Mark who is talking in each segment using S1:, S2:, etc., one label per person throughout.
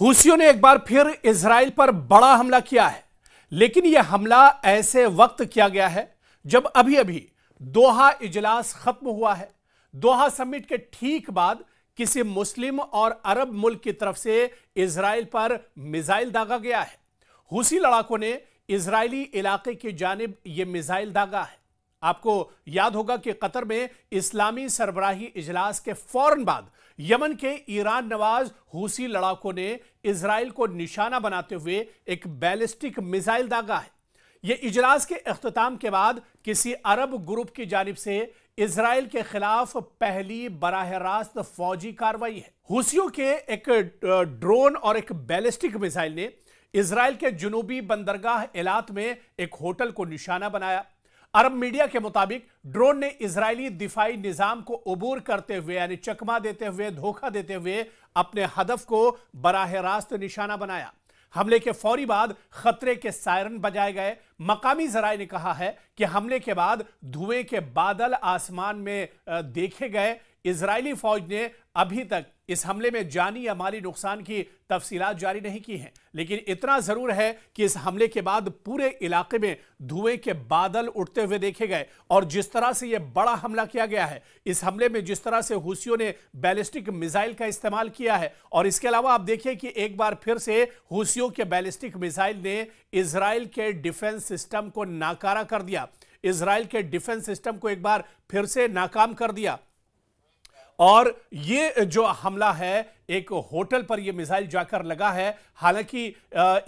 S1: हूसियों ने एक बार फिर इजराइल पर बड़ा हमला किया है, लेकिन यह हमला ऐसे वक्त किया गया है जब अभी अभी दोहा इजलास खत्म हुआ है। दोहा समिट के ठीक बाद किसी मुस्लिम और अरब मुल्क की तरफ से इजराइल पर मिसाइल दागा गया है। हूसी लड़ाकों ने इजरायली इलाके की जानिब यह मिसाइल दागा है। आपको याद होगा कि कतर में इस्लामी सरबराही इजलास के फौरन बाद यमन के ईरान नवाज हूसी लड़ाकों ने इजराइल को निशाना बनाते हुए एक बैलिस्टिक मिसाइल दागा है। यह इजलास के इख्तिताम के बाद किसी अरब ग्रुप की जानिब से इजराइल के खिलाफ पहली बराह रास्त फौजी कार्रवाई है। हूसियों के एक ड्रोन और एक बैलिस्टिक मिसाइल ने इजराइल के जुनूबी बंदरगाह एलात में एक होटल को निशाना बनाया। अरब मीडिया के मुताबिक ड्रोन ने इजरायली दिफाई निजाम को अबूर करते हुए यानी चकमा देते हुए, धोखा देते हुए अपने हदफ को बराह रास्त निशाना बनाया। हमले के फौरी बाद खतरे के सायरन बजाए गए। मकामी जराए ने कहा है कि हमले के बाद धुएं के बादल आसमान में देखे गए। इजरायली फौज ने अभी तक इस हमले में जानी या माली नुकसान की तफसीलात जारी नहीं की हैं, लेकिन इतना जरूर है कि इस हमले के बाद पूरे इलाके में धुएं के बादल उठते हुए देखे गए। और जिस तरह से यह बड़ा हमला किया गया है, इस हमले में जिस तरह से हूसियों ने बैलिस्टिक मिसाइल का इस्तेमाल किया है, और इसके अलावा आप देखिए कि एक बार फिर से हूसियों के बैलिस्टिक मिसाइल ने इजराइल के डिफेंस सिस्टम को नाकारा कर दिया। इजराइल के डिफेंस सिस्टम को एक बार फिर से नाकाम कर दिया। और ये जो हमला है, एक होटल पर यह मिसाइल जाकर लगा है। हालांकि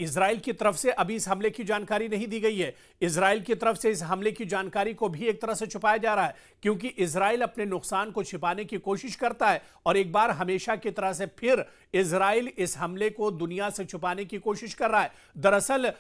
S1: इजराइल की तरफ से अभी इस हमले की जानकारी नहीं दी गई है। इजराइल की तरफ से इस हमले की जानकारी को भी एक तरह से छुपाया जा रहा है, क्योंकि इजराइल अपने नुकसान को छिपाने की कोशिश करता है और एक बार हमेशा की तरह से फिर इजराइल इस हमले को दुनिया से छुपाने की कोशिश कर रहा है। दरअसल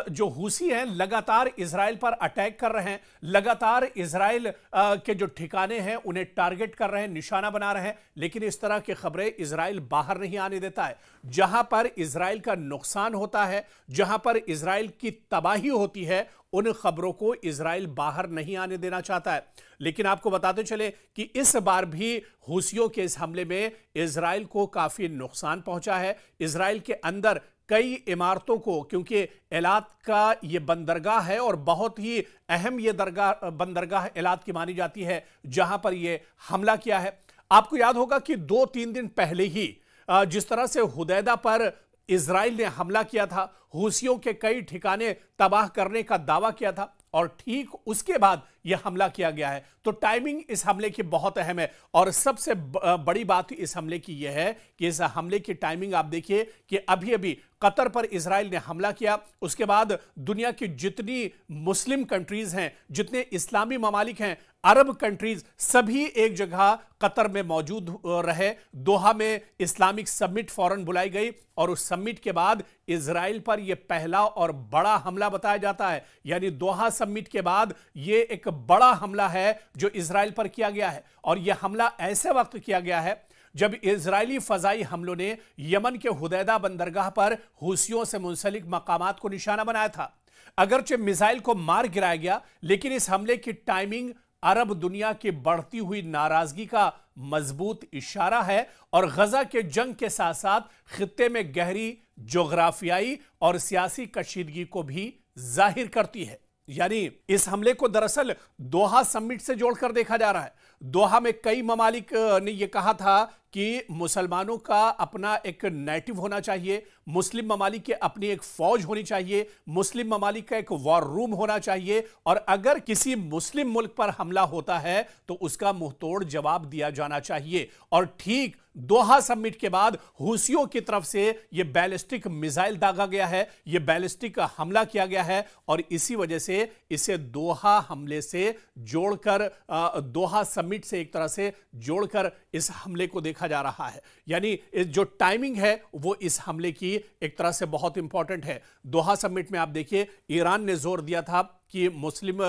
S1: जो हूसी हैं लगातार इजराइल पर अटैक कर रहे हैं, लगातार इजराइल के जो ठिकाने हैं उन्हें टारगेट कर रहे हैं, निशाना बना रहे हैं, लेकिन इस तरह की खबरें इजराइल बाहर नहीं आने देता है। जहां पर इजराइल का नुकसान होता है, जहां पर इजराइल की तबाही होती है, उन खबरों को इजराइल बाहर नहीं आने देना चाहता है। लेकिन आपको बताते चले कि इस बार भी हूसियों के इस हमले में इजराइल को काफी नुकसान पहुंचा है। इजराइल के अंदर कई इमारतों को, क्योंकि एलात का यह बंदरगाह है और बहुत ही अहम यह बंदरगाह एलात की मानी जाती है, जहां पर यह हमला किया है। आपको याद होगा कि 2-3 दिन पहले ही जिस तरह से हुदैदा पर इजराइल ने हमला किया था, हूसियों के कई ठिकाने तबाह करने का दावा किया था, और ठीक उसके बाद यह हमला किया गया है। तो टाइमिंग इस हमले की बहुत अहम है। और सबसे बड़ी बात इस हमले की यह है कि इस हमले की टाइमिंग आप देखिए कि अभी अभी कतर पर इजराइल ने हमला किया, उसके बाद दुनिया की जितनी मुस्लिम कंट्रीज हैं, जितने इस्लामी ममालिक हैं, अरब कंट्रीज, सभी एक जगह कतर में मौजूद रहे। दोहा में इस्लामिक समिट फौरन बुलाई गई और उस समिट के बाद इजराइल पर यह पहला और बड़ा हमला बताया जाता है। यानी दोहा समिट के बाद यह एक बड़ा हमला है जो इजराइल पर किया गया है। और यह हमला ऐसे वक्त किया गया है जब इजरायली फजाई हमलों ने यमन के हुदैदा बंदरगाह पर हूसियों से मुंसलिक मकामात को निशाना बनाया था। अगरचे मिसाइल को मार गिराया गया, लेकिन इस हमले की टाइमिंग अरब दुनिया की बढ़ती हुई नाराजगी का मजबूत इशारा है और गजा के जंग के साथ साथ खित्ते में गहरी जोग्राफियाई और सियासी कशीदगी को भी जाहिर करती है। यानी इस हमले को दरअसल दोहा समिट से जोड़कर देखा जा रहा है। दोहा में कई ममालिक ने यह कहा था कि मुसलमानों का अपना एक नेटिव होना चाहिए, मुस्लिम ममालिक की अपनी एक फौज होनी चाहिए, मुस्लिम ममालिक का एक वॉर रूम होना चाहिए, और अगर किसी मुस्लिम मुल्क पर हमला होता है तो उसका मुंहतोड़ जवाब दिया जाना चाहिए। और ठीक दोहा समिट के बाद हूसियों की तरफ से यह बैलिस्टिक मिसाइल दागा गया है, यह बैलिस्टिक हमला किया गया है, और इसी वजह से इसे दोहा हमले से जोड़कर, दोहा समिट से एक तरह से जोड़कर इस हमले को देखा जा रहा है। यानी जो टाइमिंग है वो इस हमले की एक तरह से बहुत इंपॉर्टेंट है। दोहा समिट में आप देखिए ईरान ने जोर दिया था कि मुस्लिम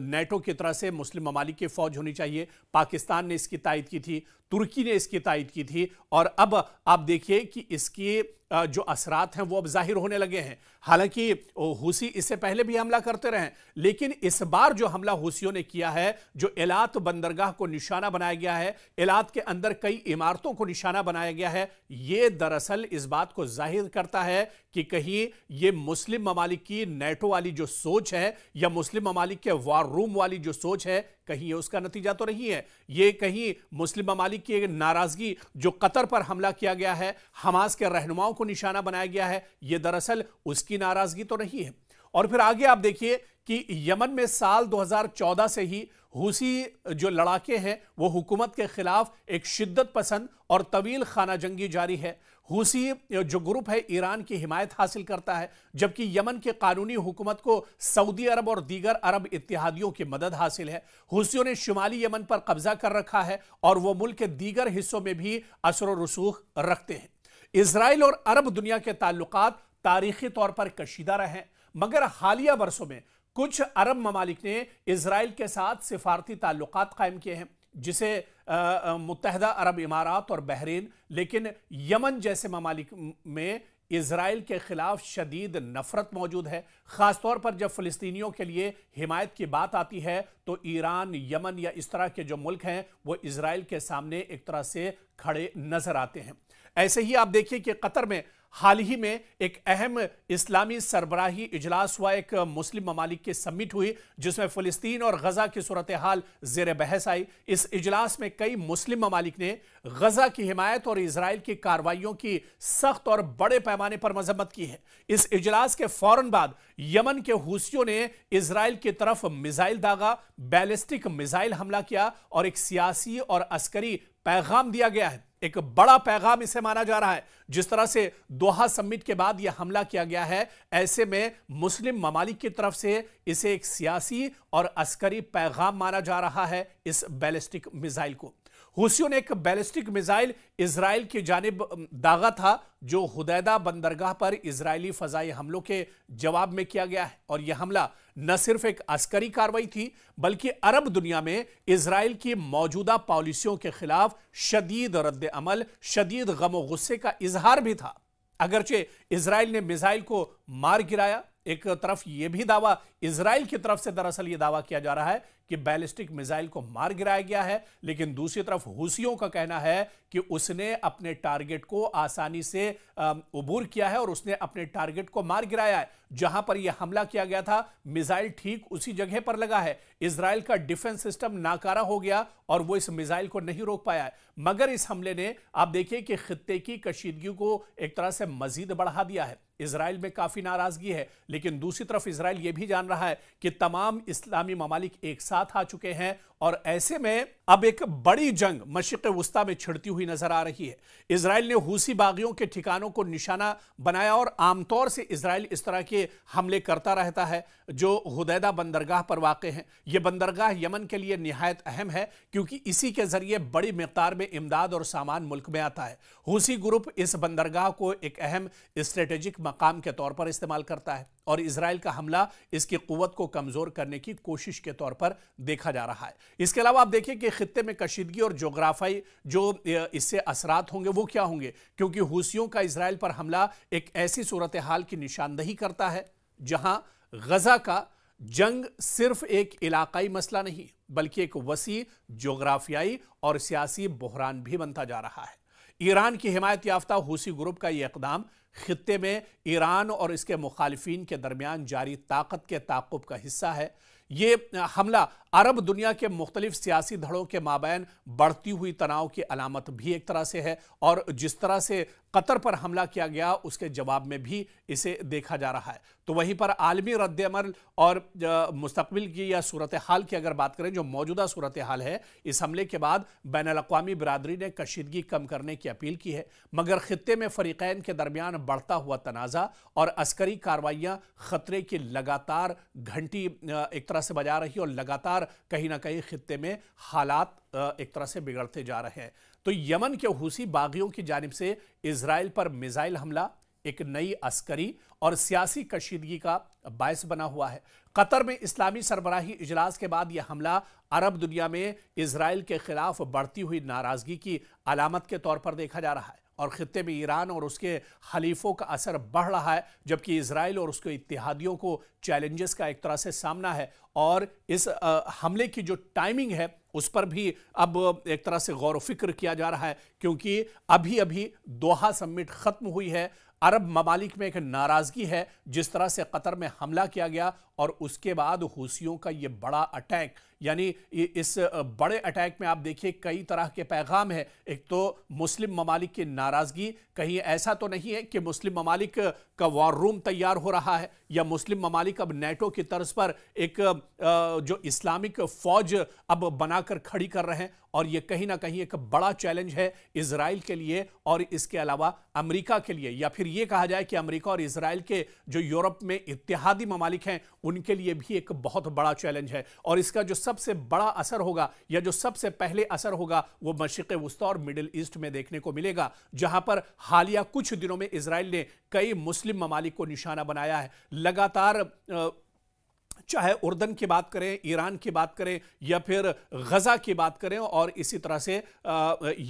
S1: नेटो की तरह से मुस्लिम ममालिक की फौज होनी चाहिए। पाकिस्तान ने इसकी तायद की थी, तुर्की ने इसकी तायद की थी, और अब आप देखिए कि इसकी जो असरात हैं वो अब जाहिर होने लगे हैं। हालांकि हुसी इससे पहले भी हमला करते रहे, लेकिन इस बार जो हमला हुसियों ने किया है, जो एलात बंदरगाह को निशाना बनाया गया है, एलात के अंदर कई इमारतों को निशाना बनाया गया है, ये दरअसल इस बात को जाहिर करता है कि कहीं ये मुस्लिम ममालिक की नेटो वाली जो सोच है या मुस्लिम ममालिक के वार रूम वाली जो सोच है, कहीं ये उसका नतीजा तो नहीं है। ये कहीं मुस्लिम ममालिक की नाराजगी, जो कतर पर हमला किया गया है, हमास के रहनुमाओं को निशाना बनाया गया है, ये दरअसल उसकी नाराजगी तो नहीं है। और फिर आगे आप देखिए कि यमन में साल 2014 से ही हुसी जो लड़ाके हैं वो हुकूमत के खिलाफ एक शिद्दत पसंद और तवील खाना जंगी जारी है। हुसी जो ग्रुप है ईरान की हिमायत हासिल करता है, जबकि यमन के कानूनी हुकूमत को सऊदी अरब और दीगर अरब इत्तेहादियों की मदद हासिल है। हुसियों ने शुमाली यमन पर कब्जा कर रखा है और वो मुल्क के दीगर हिस्सों में भी असर और रसूख रखते हैं। इजराइल और अरब दुनिया के ताल्लुकात तारीखी तौर पर कशीदा रहे, मगर हालिया बरसों में कुछ अरब ममालिक ने इजराइल के साथ सिफारती ताल्लुकात कायम किए हैं, जिसे मुत्तहदा अरब इमारात और बहरीन, लेकिन यमन जैसे ममालिक में इजराइल के खिलाफ शदीद नफरत मौजूद है। खासतौर पर जब फिलिस्तीनियों के लिए हिमायत की बात आती है तो ईरान, यमन या इस तरह के जो मुल्क हैं वो इजराइल के सामने एक तरह से खड़े नजर आते हैं। ऐसे ही आप देखिए कि कतर में हाल ही में एक अहम इस्लामी सरबराही इजलास हुआ, एक मुस्लिम ममालिक की समिट हुई जिसमें फिलिस्तीन और गजा की सूरत हाल जेर बहस आई। इस इजलास में कई मुस्लिम ममालिक ने गजा की हिमायत और इजराइल की कार्रवाइयों की सख्त और बड़े पैमाने पर मजम्मत की है। इस इजलास के फौरन बाद यमन के हुसियों ने इजराइल की तरफ मिसाइल दागा, बैलिस्टिक मिसाइल हमला किया और एक सियासी और अस्करी पैगाम दिया गया है। एक बड़ा पैगाम इसे माना जा रहा है। जिस तरह से दोहा समिट के बाद यह हमला किया गया है, ऐसे में मुस्लिम ममालिक की तरफ से इसे एक सियासी और अस्करी पैगाम माना जा रहा है इस बैलिस्टिक मिसाइल को। हुसियों ने एक बैलिस्टिक मिसाइल इजराइल की जानिब दागा था, जो हुदैदा बंदरगाह पर इजरायली फजाई हमलों के जवाब में किया गया है। और यह हमला न सिर्फ एक अस्करी कार्रवाई थी, बल्कि अरब दुनिया में इजराइल की मौजूदा पॉलिसियों के खिलाफ शदीद रद्द अमल, शदीद गम गुस्से का इजहार भी था। अगरचे इजराइल ने मिसाइल को मार गिराया, एक तरफ यह भी दावा इजराइल की तरफ से दरअसल यह दावा किया जा रहा है कि बैलिस्टिक मिसाइल को मार गिराया गया है, लेकिन दूसरी तरफ हुसियों का कहना है कि उसने अपने टारगेट को आसानी से उबूर किया है और उसने अपने टारगेट को मार गिराया है। जहां पर यह हमला किया गया था, मिसाइल ठीक उसी जगह पर लगा है। इजराइल का डिफेंस सिस्टम नाकारा हो गया और वो इस मिसाइल को नहीं रोक पाया है। मगर इस हमले ने आप देखिए कि खित्ते की कशीदगी को एक तरह से मजीद बढ़ा दिया है। इजराइल में काफी नाराजगी है, लेकिन दूसरी तरफ इजराइल यह भी जान रहा है कि तमाम इस्लामी ममालिक एक साथ आ चुके हैं और ऐसे में अब एक बड़ी जंग मशरिक़ वुस्ता में छिड़ती हुई नजर आ रही है। इजराइल ने हुसी बागियों के ठिकानों को निशाना बनाया और आमतौर से इजराइल इस तरह के हमले करता रहता है जो हुदैदा बंदरगाह पर वाक़े हैं। यह बंदरगाह यमन के लिए निहायत अहम है, क्योंकि इसी के जरिए बड़ी मिक़दार में इमदाद और सामान मुल्क में आता है। हुसी ग्रुप इस बंदरगाह को एक अहम स्ट्रेटेजिक मकाम के तौर पर इस्तेमाल करता है और इजराइल का हमला इसकी कुव्वत को कमजोर करने की कोशिश के तौर पर देखा जा रहा है। इसके अलावा आप देखिए कि खित्ते में कशीदगी और जोग्राफाई जो इससे असरात होंगे वो क्या होंगे, क्योंकि हुसियों का इजराइल पर हमला एक ऐसी सूरत हाल की निशानदही करता है जहां गजा का जंग सिर्फ एक इलाकाई मसला नहीं, बल्कि एक वसी जोग्राफियाई और सियासी बहरान भी बनता जा रहा है। ईरान की हिमायत याफ्ता हुसी ग्रुप का यह इकदाम खित्ते में ईरान और इसके मुखालिफिन के दरमियान जारी ताकत के ताक़ुब का हिस्सा है। ये हमला अरब दुनिया के मुख्तलिफ सियासी धड़ों के माबैन बढ़ती हुई तनाव की अलामत भी एक तरह से है, और जिस तरह से कतर पर हमला किया गया उसके जवाब में भी इसे देखा जा रहा है। तो वहीं पर आलमी रद्द-ए-अमल और मुस्तकबिल की या सूरत हाल की अगर बात करें, जो मौजूदा सूरत हाल है, इस हमले के बाद बैनुल-अक़वामी बिरादरी ने कशीदगी कम करने की अपील की है, मगर खित्ते में फरीक़ैन के दरमियान बढ़ता हुआ तनाज़ा और अस्करी कार्रवाइयाँ खतरे की लगातार घंटी एक तरह से बजा रही और लगातार कहीं ना कहीं खित्ते में हालात एक तरह से बिगड़ते जा रहे हैं। तो यमन के हुसी बागियों की जानिब से इजराइल पर मिसाइल हमला एक नई अस्करी और सियासी कशीदगी का बायस बना हुआ है। कतर में इस्लामी सरबराही इजलास के बाद यह हमला अरब दुनिया में इजराइल के खिलाफ बढ़ती हुई नाराजगी की अलामत के तौर पर देखा जा रहा है और खित्ते में ईरान और उसके हलीफों का असर बढ़ रहा है, जबकि इजराइल और उसके इत्तेहादियों को चैलेंजेस का एक तरह से सामना है। और इस हमले की जो टाइमिंग है उस पर भी अब एक तरह से गौर फिक्र किया जा रहा है, क्योंकि अभी अभी दोहा समिट खत्म हुई है। अरब ममालिक में एक नाराजगी है जिस तरह से कतर में हमला किया गया और उसके बाद हूसियों का ये बड़ा अटैक, यानी इस बड़े अटैक में आप देखिए कई तरह के पैगाम है। एक तो मुस्लिम ममालिक की नाराजगी, कहीं ऐसा तो नहीं है कि मुस्लिम ममालिक का वॉर रूम तैयार हो रहा है या मुस्लिम ममालिक अब नेटो की तर्ज पर एक जो इस्लामिक फौज अब बनाकर खड़ी कर रहे हैं, और ये कहीं ना कहीं एक बड़ा चैलेंज है इजराइल के लिए और इसके अलावा अमेरिका के लिए, या फिर ये कहा जाए कि अमेरिका और इजराइल के जो यूरोप में इत्तेहादी ममालिक हैं उनके लिए भी एक बहुत बड़ा चैलेंज है। और इसका जो सबसे बड़ा असर होगा या जो सबसे पहले असर होगा वो मशरिक़ वुस्ता और मिडिल ईस्ट में देखने को मिलेगा, जहां पर हालिया कुछ दिनों में इजराइल ने कई मुस्लिम ममालिक को निशाना बनाया है। लगातार चाहे उर्दन की बात करें, ईरान की बात करें या फिर गजा की बात करें और इसी तरह से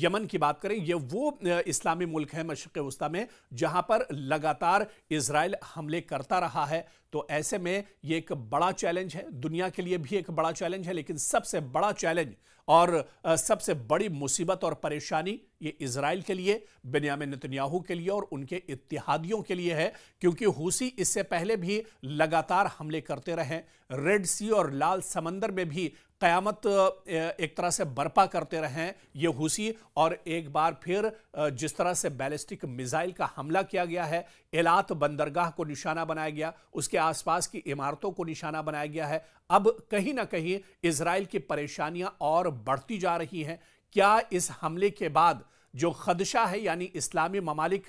S1: यमन की बात करें, ये वो इस्लामी मुल्क है मशरिक़ वुस्ता में जहां पर लगातार इजराइल हमले करता रहा है। तो ऐसे में ये एक बड़ा चैलेंज है, दुनिया के लिए भी एक बड़ा चैलेंज है, लेकिन सबसे बड़ा चैलेंज और सबसे बड़ी मुसीबत और परेशानी ये इजराइल के लिए, बेन्यामिन नेतन्याहू के लिए और उनके इत्तेहादियों के लिए है, क्योंकि हूसी इससे पहले भी लगातार हमले करते रहे। रेड सी और लाल समंदर में भी क़यामत एक तरह से बर्पा करते रहे ये हूसी, और एक बार फिर जिस तरह से बैलिस्टिक मिसाइल का हमला किया गया है, एलात बंदरगाह को निशाना बनाया गया, उसके आसपास की इमारतों को निशाना बनाया गया है। अब कहीं ना कहीं इजराइल की परेशानियां और बढ़ती जा रही हैं। क्या इस हमले के बाद जो खदशा है, यानी इस्लामी ममालिक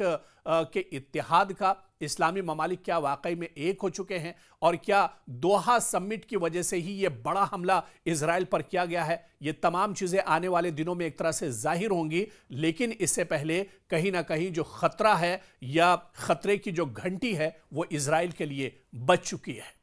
S1: के इत्तेहाद का, इस्लामी ममालिक क्या वाकई में एक हो चुके हैं, और क्या दोहा समिट की वजह से ही ये बड़ा हमला इजराइल पर किया गया है, ये तमाम चीजें आने वाले दिनों में एक तरह से जाहिर होंगी। लेकिन इससे पहले कहीं ना कहीं जो खतरा है या खतरे की जो घंटी है वो इजराइल के लिए बज चुकी है।